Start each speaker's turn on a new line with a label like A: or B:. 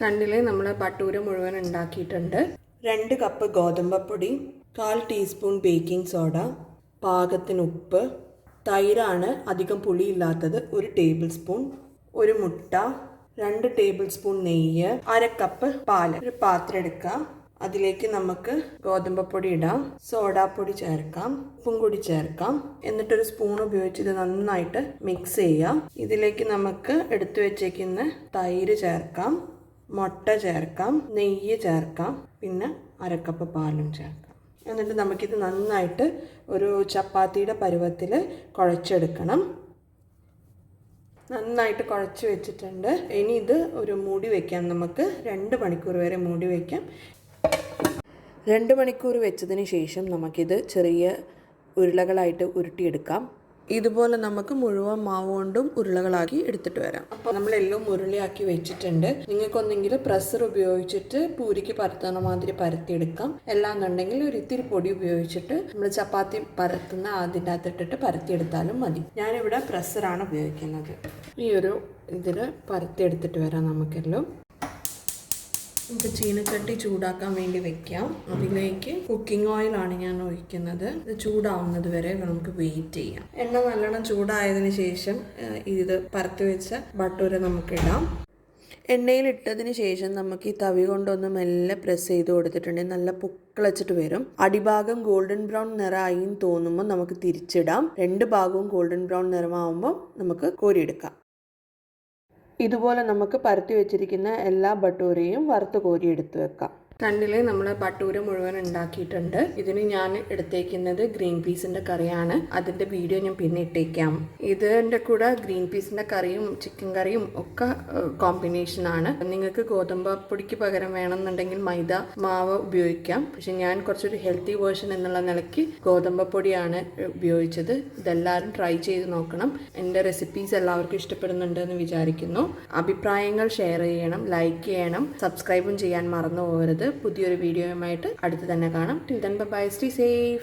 A: കണ്ടില്ലേ നമ്മൾ ബട്ടൂര മുഴുവൻ ഉണ്ടാക്കിയിട്ടുണ്ട്. 2 കപ്പ് ഗോതമ്പപ്പൊടി, 1/4 ടീസ്പൂൺ ബേക്കിംഗ് സോഡ, പാകത്തിന് ഉപ്പ്, തൈരാണ് അധികം പുളിയില്ലാത്തത് 1 ടേബിൾ സ്പൂൺ, 1 മുട്ട, 2 ടേബിൾ സ്പൂൺ നെയ്യ്, 1/2 കപ്പ് പാല്. ഒരു പാത്രം എടുക്കുക, അതിലേക്ക് നമുക്ക് ഗോതമ്പപ്പൊടി ഇടാം, സോഡാപ്പൊടി ചേർക്കാം, ഉപ്പും കൂടി ചേർക്കാം. എന്നിട്ടൊരു സ്പൂൺ ഉപയോഗിച്ച് ഇത് നന്നായിട്ട് മിക്സ് ചെയ്യാം. ഇതിലേക്ക് നമുക്ക് എടുത്തു വെച്ചേക്കുന്ന തൈര് ചേർക്കാം, മുട്ട ചേർക്കാം, നെയ്യ് ചേർക്കാം, പിന്നെ 1/2 കപ്പ് പാലും ചേർക്കാം. എന്നിട്ട് നമുക്കിത് നന്നായിട്ട് ഒരു ചപ്പാത്തിയുടെ പരുവത്തിൽ കുഴച്ചെടുക്കണം. നന്നായിട്ട് കുഴച്ച് വെച്ചിട്ടുണ്ട്. ഇനി ഇത് ഒരു മൂടി വയ്ക്കാം. നമുക്ക് 2 മണിക്കൂർ വരെ മൂടി വയ്ക്കാം. 2 മണിക്കൂർ വെച്ചതിന് ശേഷം നമുക്കിത് ചെറിയ ഉരുളകളായിട്ട് ഉരുട്ടിയെടുക്കാം. ഇതുപോലെ നമുക്ക് മുഴുവൻ മാവ് കൊണ്ടും ഉരുളകളാക്കി എടുത്തിട്ട് വരാം. അപ്പോൾ നമ്മളെല്ലാം ഉരുളയാക്കി വെച്ചിട്ടുണ്ട്. നിങ്ങൾക്കൊന്നെങ്കിൽ പ്രസ്സർ ഉപയോഗിച്ചിട്ട് പൂരിക്ക് പരത്തുന്ന മാതിരി പരത്തിയെടുക്കാം. അല്ലാന്നുണ്ടെങ്കിൽ ഒരു ഇത്തിരി പൊടി ഉപയോഗിച്ചിട്ട് നമ്മൾ ചപ്പാത്തി പരത്തുന്ന അതിൻ്റെ അകത്തിട്ടിട്ട് പരത്തിയെടുത്താലും മതി. ഞാനിവിടെ പ്രസ്സറാണ് ഉപയോഗിക്കുന്നത്. ഈ ഒരു ഇതിൽ പരത്തിയെടുത്തിട്ട് വരാം നമുക്കെല്ലാം. നമുക്ക് ചീനച്ചട്ടി ചൂടാക്കാൻ വേണ്ടി വെക്കാം. അതിലേക്ക് കുക്കിംഗ് ഓയിലാണ് ഞാൻ ഒഴിക്കുന്നത്. ഇത് ചൂടാവുന്നത് വരെ നമുക്ക് വെയിറ്റ് ചെയ്യാം. എണ്ണ നല്ലോണം ചൂടായതിന് ശേഷം ഇത് പരത്തി വെച്ച ബട്ടൂര നമുക്കിടാം. എണ്ണയിൽ ഇട്ടതിന് ശേഷം നമുക്ക് ഈ തവി കൊണ്ടൊന്ന് മെല്ലെ പ്രസ് ചെയ്ത് കൊടുത്തിട്ടുണ്ടെങ്കിൽ നല്ല പൊക്കിളച്ചിട്ട് വരും. അടിഭാഗം ഗോൾഡൻ ബ്രൗൺ നിറമായി തോന്നുമ്പോൾ നമുക്ക് തിരിച്ചിടാം. 2 ഭാഗവും ഗോൾഡൻ ബ്രൗൺ നിറമാവുമ്പോൾ നമുക്ക് കോരിയെടുക്കാം. ഇതുപോലെ നമുക്ക് പരത്തി വെച്ചിരിക്കുന്ന എല്ലാ ബട്ടൂരയും വറുത്ത് കോരി എടുത്ത് വെക്കാം. കണ്ടില്ലേ നമ്മൾ ബട്ടൂര മുഴുവൻ ഉണ്ടാക്കിയിട്ടുണ്ട്. ഇതിന് ഞാൻ എടുത്തേക്കുന്നത് ഗ്രീൻ പീസിൻ്റെ കറിയാണ്. അതിൻ്റെ വീഡിയോ ഞാൻ പിന്നെ ഇട്ടേക്കാം. ഇതിൻ്റെ കൂടെ ഗ്രീൻ പീസിൻ്റെ കറിയും ചിക്കൻ കറിയും ഒക്കെ കോമ്പിനേഷനാണ്. നിങ്ങൾക്ക് ഗോതമ്പപ്പൊടിക്ക് പകരം വേണമെന്നുണ്ടെങ്കിൽ മൈദ മാവ് ഉപയോഗിക്കാം. പക്ഷെ ഞാൻ കുറച്ചൊരു ഹെൽത്തി വേർഷൻ എന്നുള്ള നിലയ്ക്ക് ഗോതമ്പപ്പൊടിയാണ് ഉപയോഗിച്ചത്. ഇതെല്ലാവരും ട്രൈ ചെയ്ത് നോക്കണം. എൻ്റെ റെസിപ്പീസ് എല്ലാവർക്കും ഇഷ്ടപ്പെടുന്നുണ്ടെന്ന് വിചാരിക്കുന്നു. അഭിപ്രായങ്ങൾ ഷെയർ ചെയ്യണം, ലൈക്ക് ചെയ്യണം, സബ്സ്ക്രൈബും ചെയ്യാൻ മറന്നു പോകരുത്. പുതിയൊരു വീഡിയോയുമായിട്ട് അടുത്ത് തന്നെ കാണാം. Till then bye, stay safe.